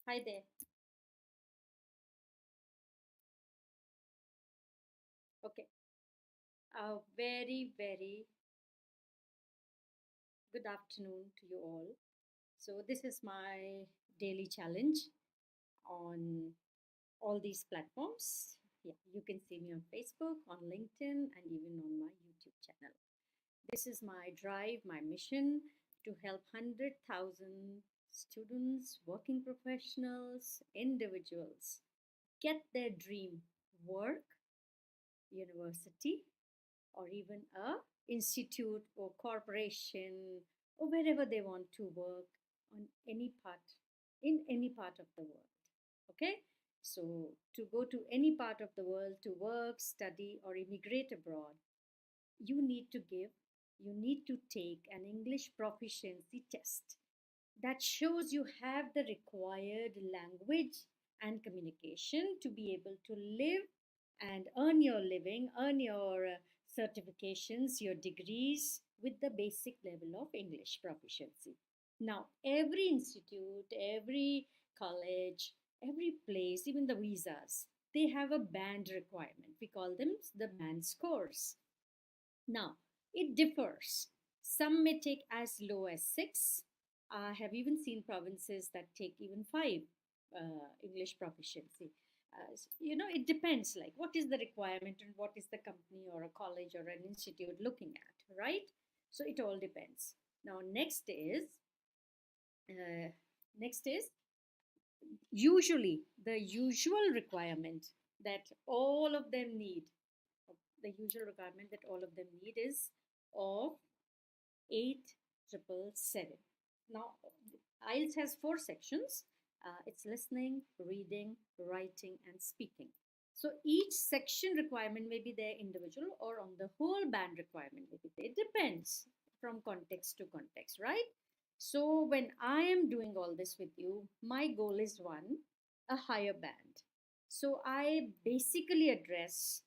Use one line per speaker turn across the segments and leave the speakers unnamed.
Hi there. Okay. A very, very good afternoon to you all. So, this is my daily challenge on all these platforms. Yeah, you can see me on Facebook, on LinkedIn, and even on my YouTube channel. This is my drive, my mission to help 100,000 students, working professionals, individuals get their dream work, university, or even a institute or corporation or wherever they want to work on any part in any part of the world. Okay, so to go to any part of the world to work, study, or immigrate abroad, you need to give you need to take an English proficiency test that shows you have the required language and communication to be able to live and earn your living, earn your certifications, your degrees with the basic level of English proficiency. Now, every institute, every college, every place, even the visas, they have a band requirement. We call them the band scores. Now, it differs. Some may take as low as six. I have even seen provinces that take even five English proficiency. It depends like what is the requirement and what is the company or a college or an institute looking at, right? So it all depends. Now, uh, next is usually the usual requirement that all of them need. The usual requirement that all of them need is of 8777. Now, IELTS has four sections. It's listening, reading, writing, and speaking. So each section requirement may be there individual or on the whole band requirement may be there. It depends from context to context, right? So when I am doing all this with you, my goal is one, a higher band. So I basically address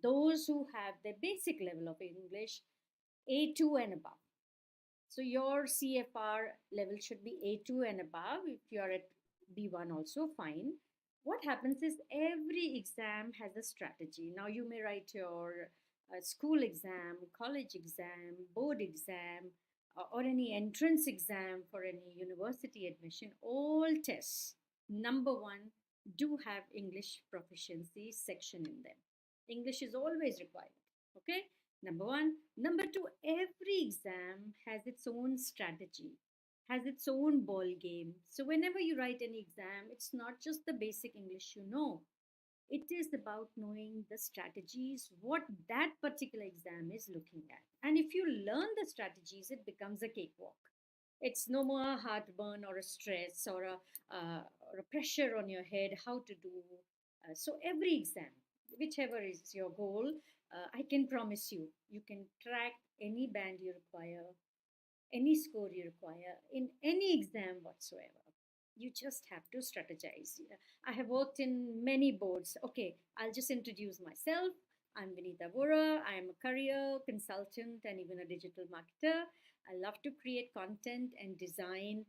those who have the basic level of English A2 and above. So your CFR level should be A2 and above. If you're at B1 also, fine. What happens is every exam has a strategy. Now you may write your school exam, college exam, board exam, or any entrance exam for any university admission. All tests, number one, do have English proficiency section in them. English is always required. Okay, number one. Number two, every exam has its own strategy, has its own ball game. So whenever you write any exam, it's not just the basic English you know. It is about knowing the strategies, what that particular exam is looking at. And if you learn the strategies, it becomes a cakewalk. It's no more heartburn or a stress or a pressure on your head how to do. So every exam, whichever is your goal, I can promise you, you can track any band you require, any score you require in any exam whatsoever. You just have to strategize. I have worked in many boards. Okay, I'll just introduce myself. I'm Vinita Vora. I am a career consultant and even a digital marketer. I love to create content and design.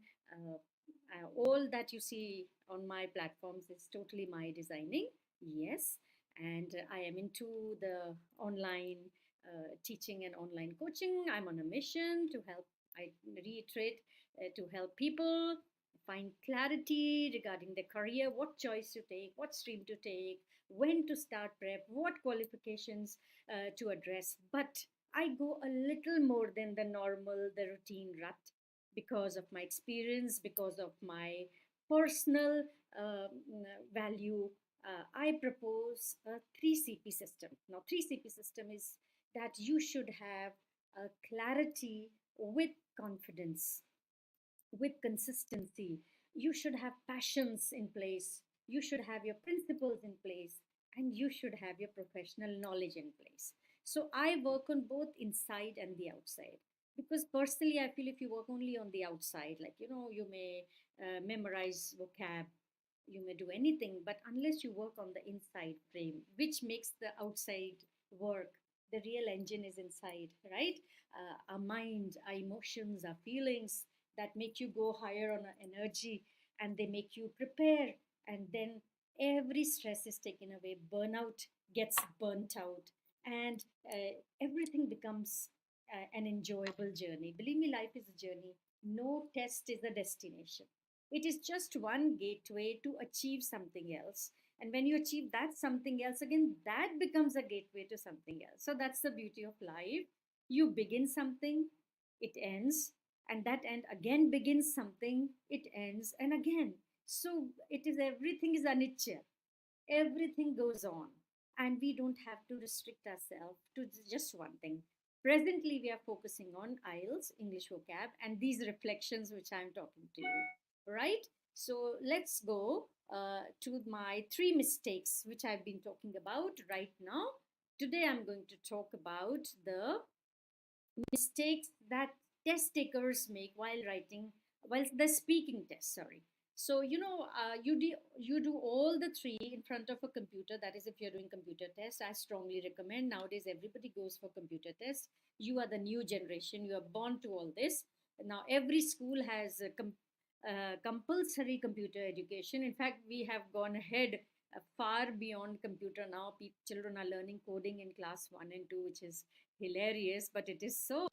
All that you see on my platforms is totally my designing. Yes. And I am into the online teaching and online coaching. I'm on a mission to help, I reiterate, to help people find clarity regarding their career, what choice to take, what stream to take, when to start prep, what qualifications to address. But I go a little more than the normal, the routine rut because of my experience, because of my personal value. I propose a 3CP system. Now, 3CP system is that you should have a clarity with confidence, with consistency. You should have passions in place. You should have your principles in place. And you should have your professional knowledge in place. So I work on both inside and the outside. Because personally, I feel if you work only on the outside, like, you may memorize vocab, you may do anything, but unless you work on the inside frame, which makes the outside work, the real engine is inside, right? Our mind, our emotions, our feelings that make you go higher on energy and they make you prepare, and then every stress is taken away, burnout gets burnt out, and everything becomes an enjoyable journey. Believe me, life is a journey. No test is a destination. It is just one gateway to achieve something else. And when you achieve that something else, again, that becomes a gateway to something else. So that's the beauty of life. You begin something, it ends, and that end again begins something, it ends, and again. So it is, everything is anicca, everything goes on, and we don't have to restrict ourselves to just one thing. Presently we are focusing on IELTS, English vocab, and these reflections which I'm talking to you, right? So let's go to my three mistakes which I've been talking about right now. Today I'm going to talk about the mistakes that test takers make while writing, while the speaking test, sorry. So you do all the three in front of a computer. That is, if you're doing computer test, I strongly recommend. Nowadays everybody goes for computer test. You are the new generation, you are born to all this. Now every school has a compulsory computer education. In fact, we have gone ahead far beyond computer. Now children are learning coding in class 1 and 2, which is hilarious, but it is so,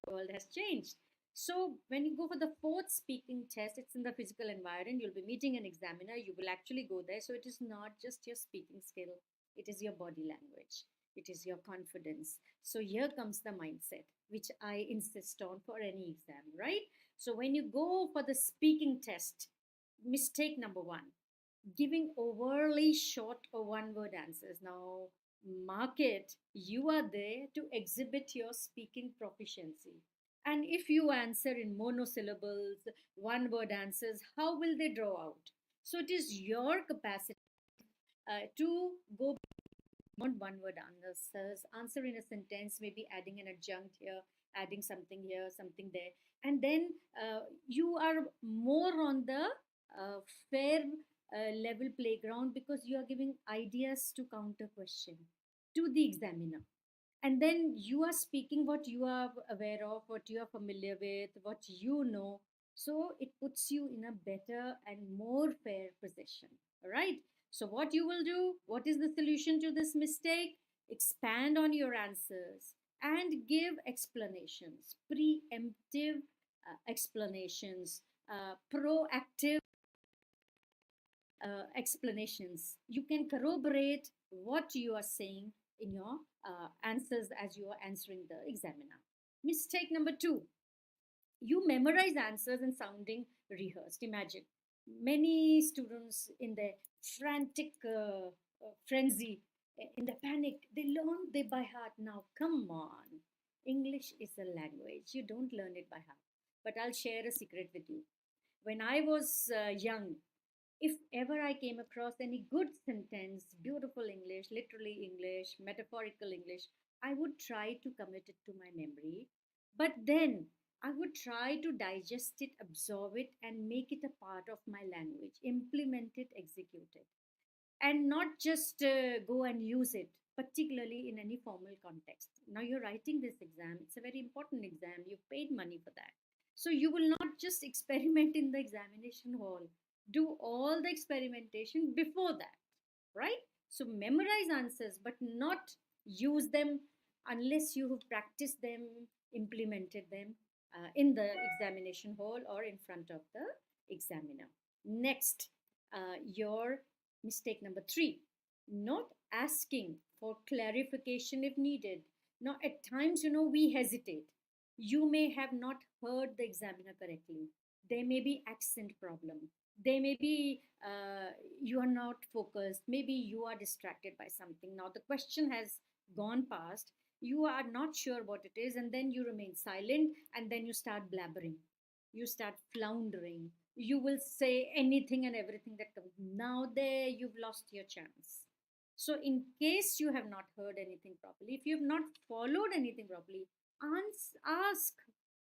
the world has changed. So when you go for the fourth speaking test, it's in the physical environment. You'll be meeting an examiner. You will actually go there. So it is not just your speaking skill. It is your body language. It is your confidence. So here comes the mindset, which I insist on for any exam, right? So when you go for the speaking test, mistake number one, giving overly short or one word answers. Now, mark it, you are there to exhibit your speaking proficiency. And if you answer in monosyllables, one word answers, how will they draw out? So it is your capacity to go beyond one word answers, answer in a sentence, maybe adding an adjunct here, adding something here, something there. And then you are more on the fair level playground, because you are giving ideas to counter question to the examiner. And then you are speaking what you are aware of, what you are familiar with, what you know. So it puts you in a better and more fair position. All right. So what you will do, what is the solution to this mistake? Expand on your answers and give explanations, preemptive explanations, proactive explanations. You can corroborate what you are saying in your answers as you are answering the examiner. Mistake number two, you memorize answers and sounding rehearsed. Imagine many students in their frantic frenzy, in the panic, they learn they by heart. Now, come on. English is a language. You don't learn it by heart. But I'll share a secret with you. When I was young, if ever I came across any good sentence, beautiful English, literally English, metaphorical English, I would try to commit it to my memory. But then I would try to digest it, absorb it, and make it a part of my language, implement it, execute it, and not just go and use it, particularly in any formal context. Now you're writing this exam, it's a very important exam, you've paid money for that. So you will not just experiment in the examination hall, do all the experimentation before that, right? So memorize answers, but not use them unless you have practiced them, implemented them in the examination hall or in front of the examiner. Next, your mistake number three, not asking for clarification if needed. Now, at times, we hesitate. You may have not heard the examiner correctly. There may be accent problem. There may be you are not focused. Maybe you are distracted by something. Now, the question has gone past. You are not sure what it is, and then you remain silent, and then you start blabbering. You start floundering. You will say anything and everything that comes. Now, there you've lost your chance. So, in case you have not heard anything properly, if you have not followed anything properly, ask.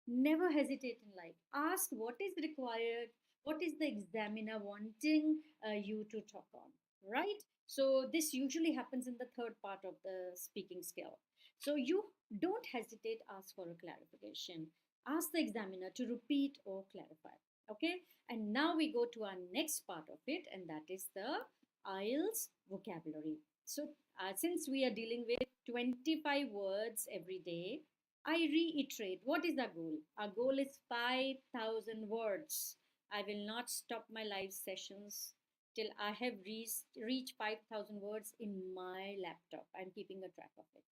Never hesitate in life. Ask what is required, what is the examiner wanting you to talk on, right? So, this usually happens in the third part of the speaking skill. So, you don't hesitate, ask for a clarification. Ask the examiner to repeat or clarify. Okay, and now we go to our next part of it, and that is the IELTS vocabulary. So, since we are dealing with 25 words every day, I reiterate what is our goal? Our goal is 5,000 words. I will not stop my live sessions till I have reached 5,000 words in my laptop. I'm keeping a track of it.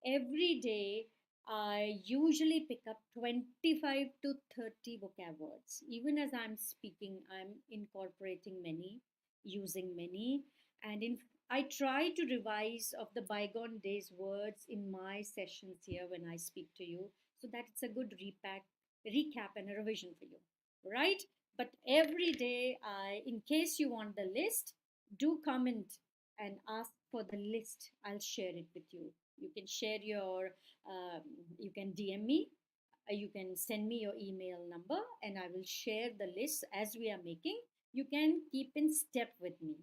Every day, I usually pick up 25 to 30 vocab words. Even as I'm speaking, I'm incorporating many, using many, and I try to revise of the bygone days words in my sessions here when I speak to you, so that it's a good recap and a revision for you, right? But every day, in case you want the list, do comment and ask for the list. I'll share it with you. You can share your, um, you can DM me, you can send me your email number, and I will share the list as we are making. You can keep in step with me.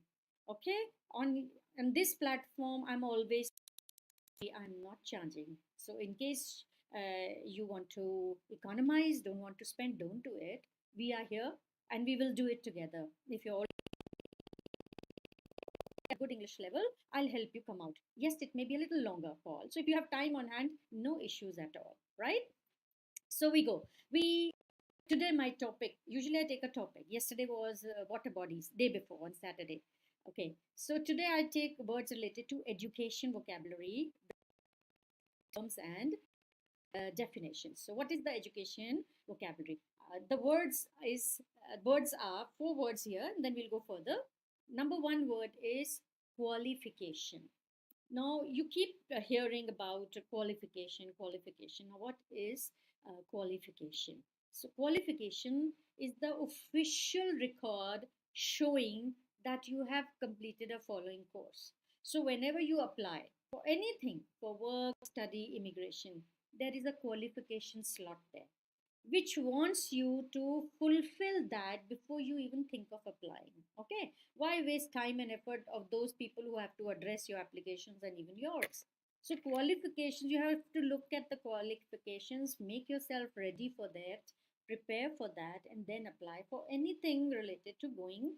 Okay, on this platform, I'm not charging. So in case you want to economize, don't want to spend, don't do it. We are here and we will do it together. If you're good English level, I'll help you come out. Yes, it may be a little longer, Paul. So if you have time on hand, no issues at all, right? So we go. We Today my topic. Usually I take a topic. Yesterday was water bodies. Day before on Saturday. Okay. So today I take words related to education vocabulary, terms and definitions. So what is the education vocabulary? The words are four words here. And then we'll go further. Number one word is qualification. Now, you keep hearing about qualification. Now, what is qualification? So, qualification is the official record showing that you have completed a following course. So, whenever you apply for anything, for work, study, immigration, there is a qualification slot there which wants you to fulfill that before you even think of applying. Okay, why waste time and effort of those people who have to address your applications and even yours? So qualifications, you have to look at the qualifications, make yourself ready for that, prepare for that, and then apply for anything related to going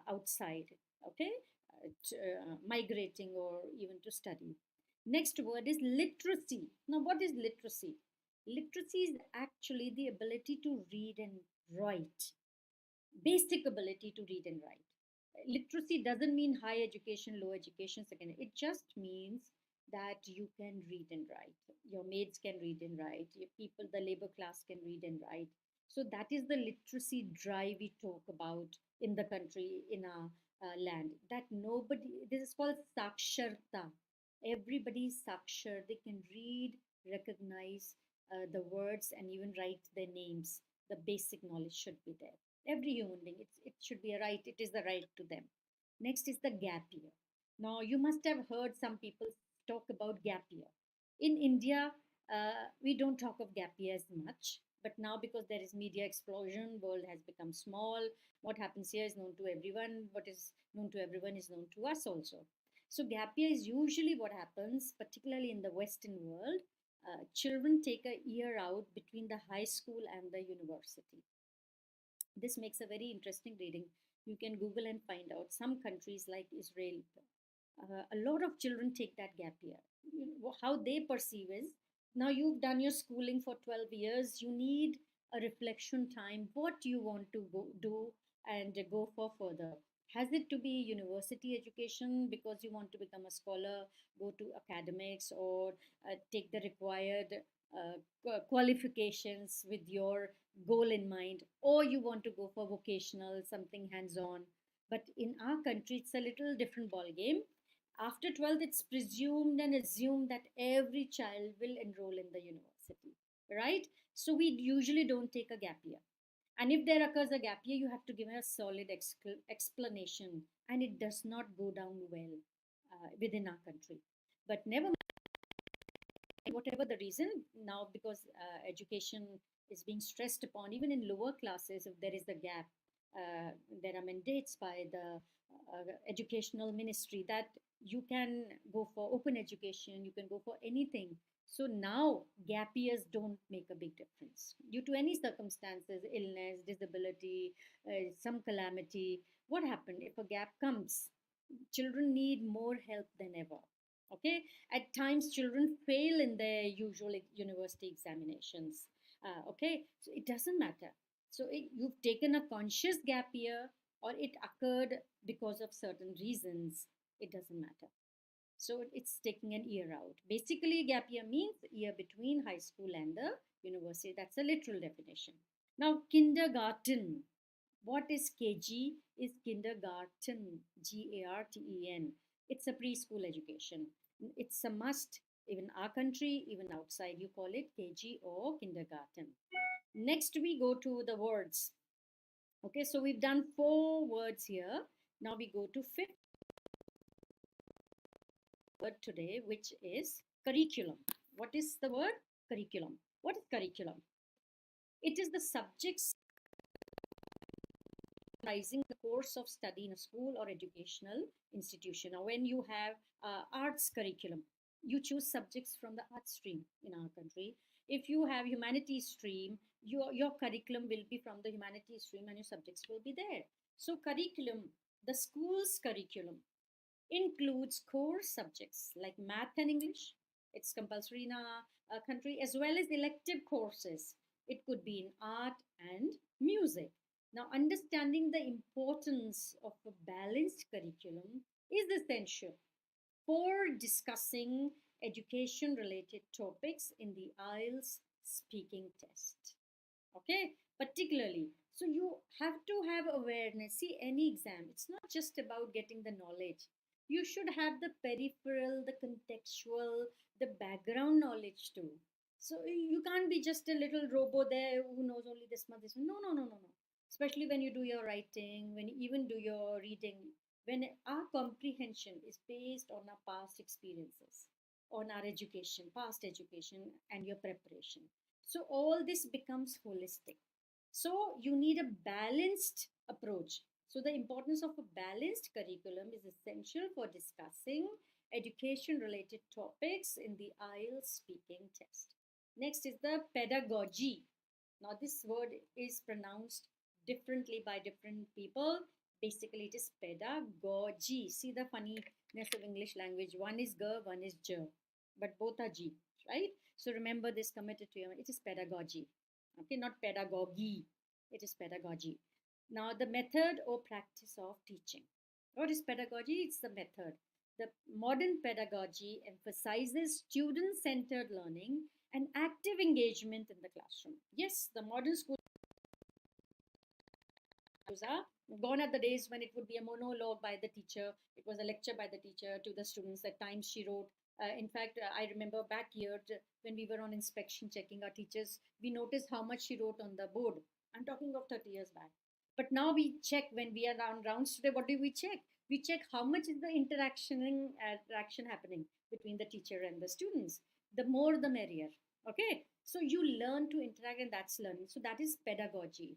outside. Okay, migrating or even to study. Next word is literacy. Now, what is literacy? Literacy is actually the ability to read and write, basic ability to read and write. Literacy doesn't mean high education, low education, secondary. It just means that you can read and write. Your maids can read and write. Your people, the labor class can read and write. So that is the literacy drive we talk about in the country, in our land. That nobody, this is called saksharta. Everybody is sakshar. They can read, recognize the words, and even write their names. The basic knowledge should be there. Every human being, it should be a right. It is the right to them. Next is the gap year. Now, you must have heard some people talk about gap year. In India, we don't talk of gap years much, but now because there is media explosion, world has become small. What happens here is known to everyone. What is known to everyone is known to us also. So gap year is usually what happens, particularly in the Western world. Children take a year out between the high school and the university. This makes a very interesting reading. You can Google and find out. Some countries like Israel, a lot of children take that gap year. How they perceive is, now you've done your schooling for 12 years, you need a reflection time. What you want to do and go for further? Has it to be university education because you want to become a scholar, go to academics, or take the required qualifications with your goal in mind, or you want to go for vocational, something hands on? But in our country, it's a little different ball game. After 12th, it's presumed and assumed that every child will enroll in the university, right? So we usually don't take a gap year. And if there occurs a gap year, you have to give a solid explanation, and it does not go down well within our country. But never mind, whatever the reason, now because education is being stressed upon, even in lower classes, if there is a gap, there are mandates by the educational ministry that You can go for open education, you can go for anything. So now gap years don't make a big difference due to any circumstances, illness, disability, some calamity. What happened if a gap comes? Children need more help than ever. Okay, at times children fail in their usual university examinations. Okay, so it doesn't matter. So you've taken a conscious gap year or it occurred because of certain reasons, it doesn't matter. So it's taking an year out. Basically, gap year means year between high school and the university. That's a literal definition. Now, kindergarten. What is KG? Is kindergarten, GARTEN. It's a preschool education. It's a must. Even our country, even outside, you call it KG or kindergarten. Next, we go to the words. Okay, so we've done 4 words here. Now we go to fifth word today, which is curriculum. What is the word? Curriculum. What is curriculum? It is the subjects comprising the course of study in a school or educational institution. Now, when you have arts curriculum, you choose subjects from the art stream in our country. If you have humanities stream, your curriculum will be from the humanities stream and your subjects will be there. So curriculum, the school's curriculum includes core subjects like math and English. It's compulsory in our country, as well as elective courses. It could be in art and music. Now, understanding the importance of a balanced curriculum is essential for discussing education related topics in the IELTS speaking test. Okay, particularly. So, you have to have awareness. See, any exam, it's not just about getting the knowledge. You should have the peripheral, the contextual, the background knowledge too. So, you can't be just a little robo there who knows only this much, this much. No, no, no, no, no. Especially when you do your writing, when you even do your reading, when our comprehension is based on our past experiences, on our education, past education, and your preparation. So all this becomes holistic. So you need a balanced approach. So the importance of a balanced curriculum is essential for discussing education related topics in the IELTS speaking test. Next is the pedagogy. Now this word is pronounced differently by different people. Basically, it is pedagogy. See the funniness of English language. One is G, one is J, but both are G, right? So remember this, committed to your mind. It is pedagogy. Okay, not pedagogy. It is pedagogy. Now, the method or practice of teaching. What is pedagogy? It's the method. The modern pedagogy emphasizes student centered learning and active engagement in the classroom. Yes, the modern school are gone are the days when it would be a monologue by the teacher. It was a lecture by the teacher to the students. At times she wrote. In fact, I remember back here when we were on inspection checking our teachers, we noticed how much she wrote on the board. I'm talking of 30 years back. But now we check when we are on rounds today. What do we check? We check how much is the interaction happening between the teacher and the students. The more, the merrier. Okay, so you learn to interact, and that's learning. So that is pedagogy,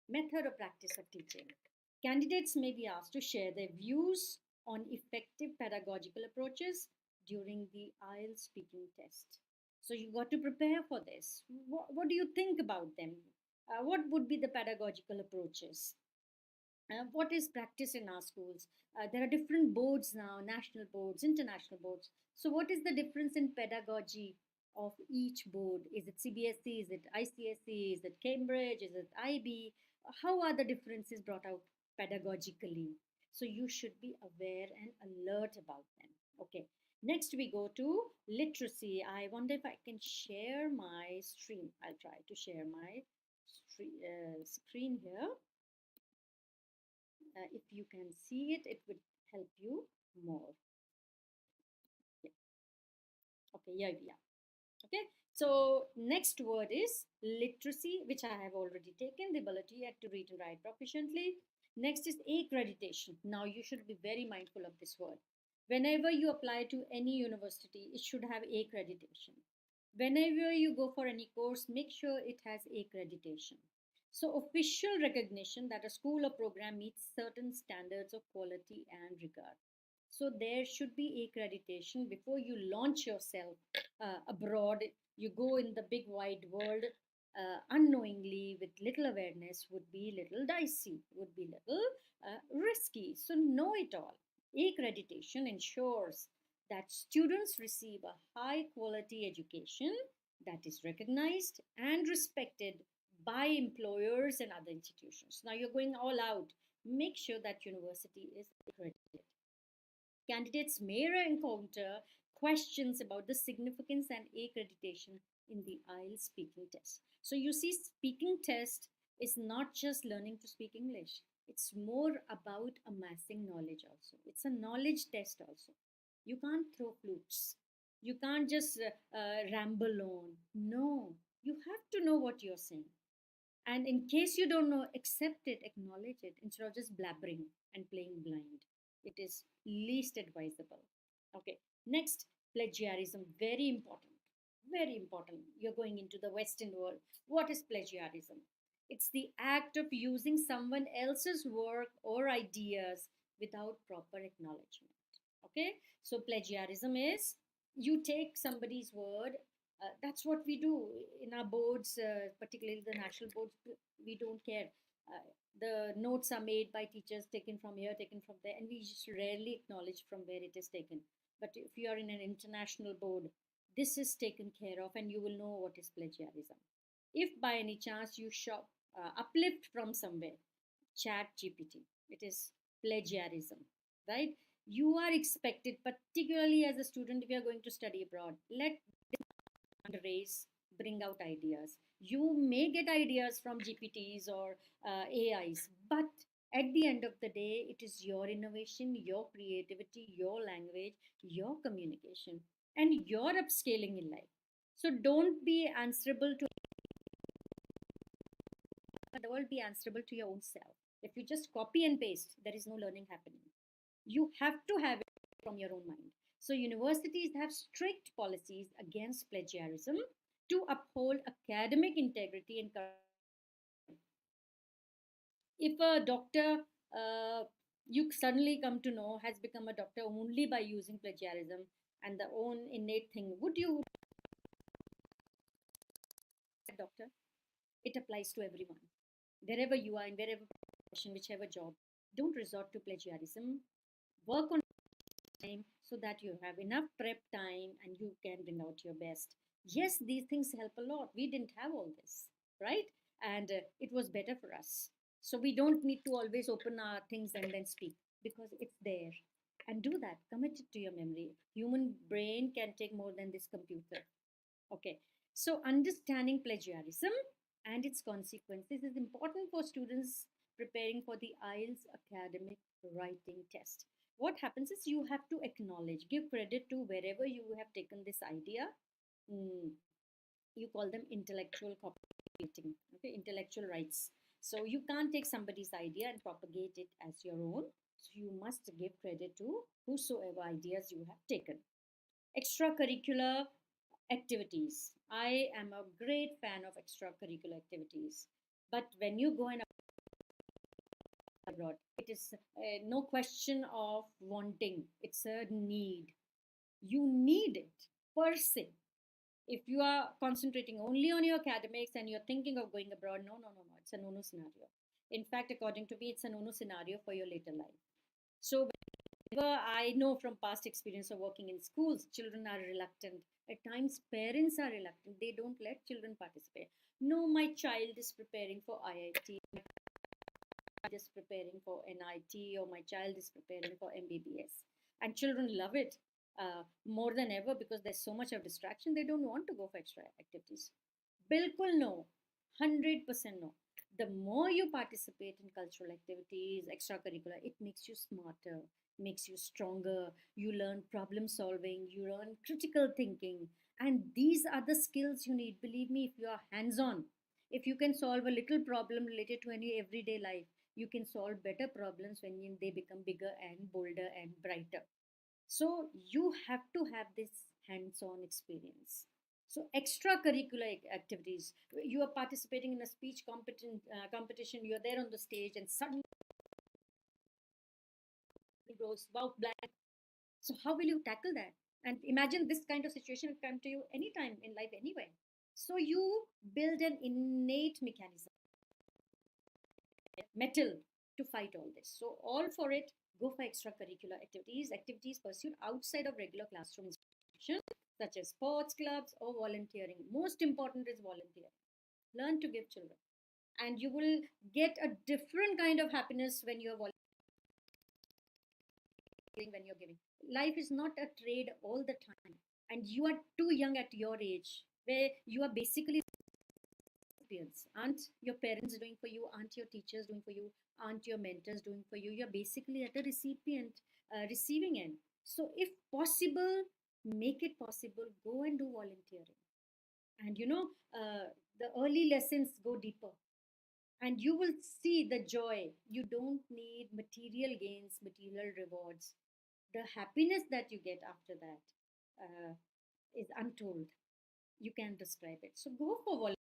method or practice of teaching. Candidates may be asked to share their views on effective pedagogical approaches during the IELTS speaking test. So you got to prepare for this. What do you think about them? What would be the pedagogical approaches? What is practice in our schools? There are different boards now, national boards, international boards. So what is the difference in pedagogy of each board? Is it CBSE? Is it ICSE? Is it Cambridge? Is it IB? How are the differences brought out pedagogically? So you should be aware and alert about them. Okay. Next we go to literacy. I wonder if I can share my stream. I'll try to share my screen here. If you can see it, it would help you more. Yeah. Okay, yeah, yeah. Okay, so next word is literacy, which I have already taken, the ability to read and write proficiently. Next is accreditation. Now you should be very mindful of this word. Whenever you apply to any university, it should have accreditation. Whenever you go for any course, make sure it has accreditation. So official recognition that a school or program meets certain standards of quality and regard. So there should be accreditation before you launch yourself abroad. You go in the big wide world unknowingly with little awareness would be little dicey, would be little risky. So know it all. Accreditation ensures that students receive a high quality education that is recognized and respected by employers and other institutions. Now you're going all out. Make sure that university is accredited. Candidates may encounter questions about the significance and accreditation in the IELTS speaking test. So you see, speaking test is not just learning to speak English. It's more about amassing knowledge also. It's a knowledge test also. You can't throw flukes. You can't just ramble on. No, you have to know what you're saying. And in case you don't know, accept it, acknowledge it, instead of just blabbering and playing blind. It is least advisable. Okay, next, plagiarism. Very important. Very important. You're going into the Western world. What is plagiarism? It's the act of using someone else's work or ideas without proper acknowledgement. Okay, so plagiarism is you take somebody's word. That's what we do in our boards, particularly the national boards. We don't care. The notes are made by teachers, taken from here, taken from there, and we just rarely acknowledge from where it is taken. But if you are in an international board, this is taken care of, and you will know what is plagiarism. If by any chance you shop uplift from somewhere, chat GPT, it is plagiarism, right? You are expected, particularly as a student, if you are going to study abroad, let race bring out ideas. You may get ideas from GPTs or AIs, but at the end of the day, it is your innovation, your creativity, your language, your communication, and your upscaling in life. So don't be answerable to the world, be answerable to your own self. If you just copy and paste, there is no learning happening. You have to have it from your own mind. So universities have strict policies against plagiarism to uphold academic integrity and if a doctor you suddenly come to know has become a doctor only by using plagiarism and the own innate thing, would you doctor? It applies to everyone. Wherever you are, in wherever profession, whichever job, don't resort to plagiarism. Work on time so that you have enough prep time and you can bring out your best. Yes, these things help a lot. We didn't have all this, right? And it was better for us. So we don't need to always open our things and then speak because it's there. And do that. Commit it to your memory. Human brain can take more than this computer. Okay. So understanding plagiarism and its consequences is important for students preparing for the IELTS academic writing test. What happens is you have to acknowledge, give credit to wherever you have taken this idea. Mm, you call them intellectual copyrighting, okay, intellectual rights. So you can't take somebody's idea and propagate it as your own. So you must give credit to whosoever ideas you have taken. Extracurricular activities. I am a great fan of extracurricular activities. But when you go and abroad, it is no question of wanting, it's a need. You need it per se. If you are concentrating only on your academics and you're thinking of going abroad, no, no, no, no, it's a no no scenario. In fact, according to me, it's a no no scenario for your later life. So, whenever I know from past experience of working in schools, children are reluctant. At times, parents are reluctant. They don't let children participate. No, my child is preparing for IIT, is preparing for NIT, or my child is preparing for MBBS. And children love it more than ever because there's so much of distraction. They don't want to go for extra activities. Bilkul no. 100% no. The more you participate in cultural activities, extracurricular, it makes you smarter, makes you stronger. You learn problem solving, you learn critical thinking. And these are the skills you need. Believe me, if you are hands on, if you can solve a little problem related to any everyday life, you can solve better problems when they become bigger and bolder and brighter. So you have to have this hands-on experience. So extracurricular activities, you are participating in a speech competition, you're there on the stage and suddenly goes wow blank. So how will you tackle that? And imagine this kind of situation will come to you anytime in life anyway. So you build an innate mechanism, metal, to fight all this. So all for it, go for extracurricular activities, activities pursued outside of regular classroom instruction, such as sports clubs or volunteering. Most important is volunteering. Learn to give children. And you will get a different kind of happiness when you're volunteering, when you're giving. Life is not a trade all the time. And you are too young at your age, where you are basically recipients. Aren't your parents doing for you? Aren't your teachers doing for you? Aren't your mentors doing for you? You're basically at a recipient, receiving end. So, if possible, make it possible. Go and do volunteering. And the early lessons go deeper. And you will see the joy. You don't need material gains, material rewards. The happiness that you get after that is untold. You can describe it. So, go for volunteering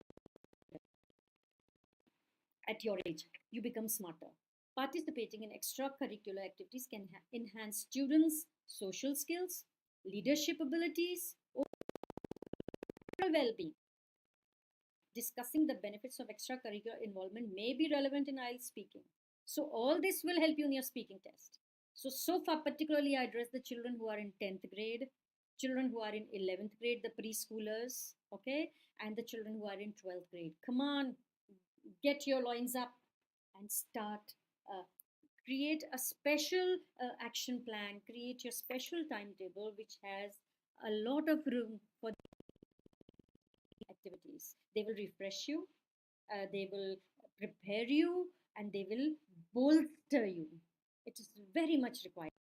at your age. You become smarter. Participating in extracurricular activities can enhance students' social skills, leadership abilities, overall well being. Discussing the benefits of extracurricular involvement may be relevant in IELTS speaking. So, all this will help you in your speaking test. So far, particularly, I address the children who are in 10th grade, children who are in 11th grade, the preschoolers, okay, and the children who are in 12th grade. Come on, get your loins up and start. Uh, Create a special action plan, create your special timetable which has a lot of room for activities. They will refresh you, they will prepare you, and they will bolster you. It is very much required.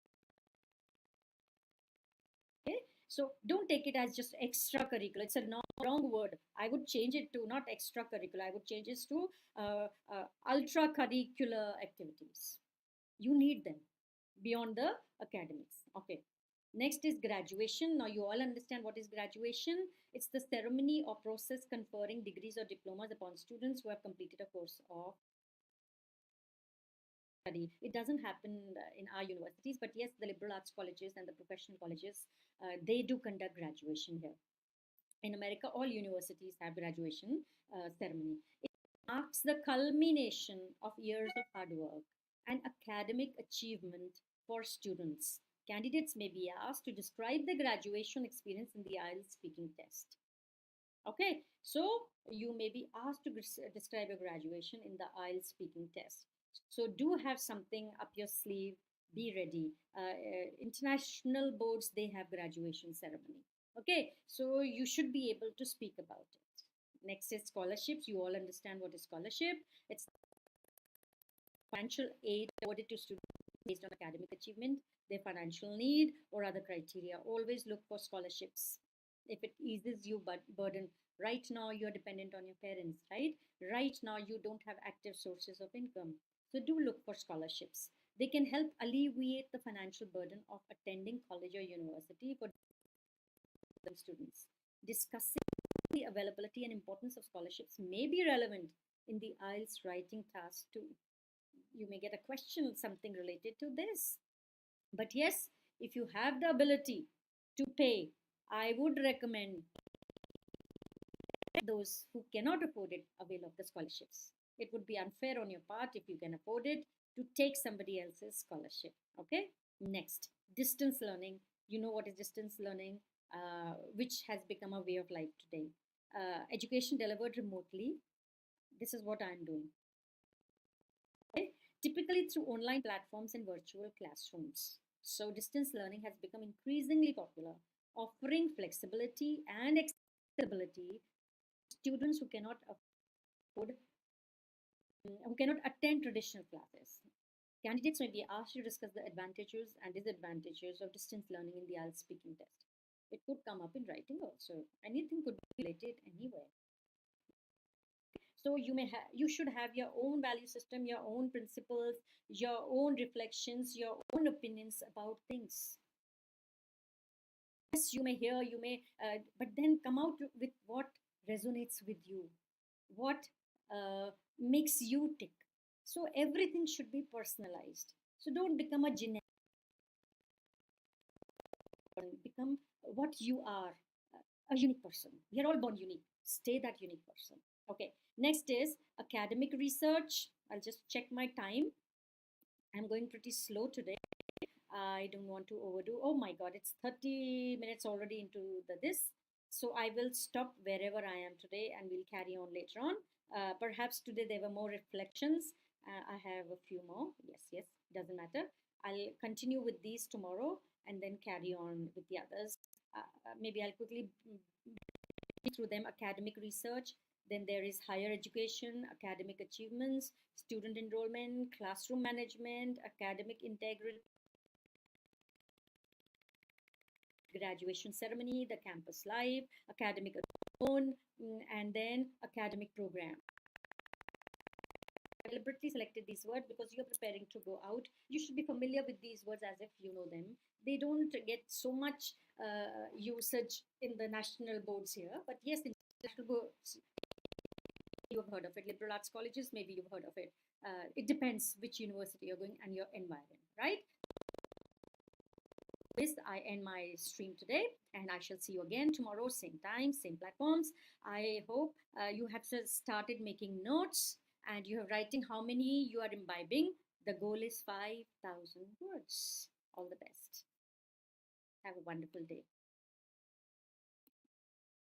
Okay? So don't take it as just extracurricular. It's a wrong word. I would change it to not extracurricular. I would change it to ultra curricular activities. You need them beyond the academics. Okay. Next is graduation. Now you all understand what is graduation. It's the ceremony or process conferring degrees or diplomas upon students who have completed a course of study. It doesn't happen in our universities, but yes, the liberal arts colleges and the professional colleges, they do conduct graduation here. In America, all universities have graduation ceremony. It marks the culmination of years of hard work and academic achievement for students. Candidates may be asked to describe the graduation experience in the IELTS speaking test. Okay, so you may be asked to describe your graduation in the IELTS speaking test. So do have something up your sleeve. Be ready. International boards, they have graduation ceremony. Okay, so you should be able to speak about it. Next is scholarships. You all understand what is scholarship. It's financial aid awarded to students based on academic achievement, their financial need, or other criteria. Always look for scholarships. If it eases you burden, right now you're dependent on your parents, right? Right now you don't have active sources of income. So do look for scholarships. They can help alleviate the financial burden of attending college or university for students. Discussing the availability and importance of scholarships may be relevant in the IELTS writing task too. You may get a question, something related to this. But yes, if you have the ability to pay, I would recommend those who cannot afford it avail of the scholarships. It would be unfair on your part, if you can afford it, to take somebody else's scholarship. Okay. Next, distance learning. You know what is distance learning, which has become a way of life today. Education delivered remotely. This is what I'm doing. Okay? Typically through online platforms and virtual classrooms. So distance learning has become increasingly popular, offering flexibility and accessibility to students who cannot attend traditional classes. Candidates may be asked to discuss the advantages and disadvantages of distance learning in the IELTS speaking test. It could come up in writing also. Anything could be related anywhere. So you should have your own value system, your own principles, your own reflections, your own opinions about things. Yes, you may hear, but then come out with what resonates with you, what makes you tick. So everything should be personalized. So don't become a generic. become what you are, a unique person. We are all born unique. Stay that unique person. Okay. Next is academic research. I'll just check my time. I'm going pretty slow today. I don't want to overdo. Oh my God, it's 30 minutes already into this. So I will stop wherever I am today and we'll carry on later on. Perhaps today there were more reflections. I have a few more. Yes, yes, doesn't matter. I'll continue with these tomorrow and then carry on with the others. Maybe I'll quickly through them. Academic research, then there is higher education, academic achievements, student enrollment, classroom management, academic integrity, graduation ceremony, the campus life, academic own, and then academic program. I deliberately selected these words because you're preparing to go out. You should be familiar with these words as if you know them. They don't get so much usage in the national boards here, but yes, in national boards, you've heard of it. Liberal arts colleges, maybe you've heard of it. It depends which university you're going and your environment, right? This I end my stream today, and I shall see you again tomorrow, same time, same platforms. I hope you have started making notes and you are writing how many you are imbibing. The goal is 5,000 words. All the best. Have a wonderful day.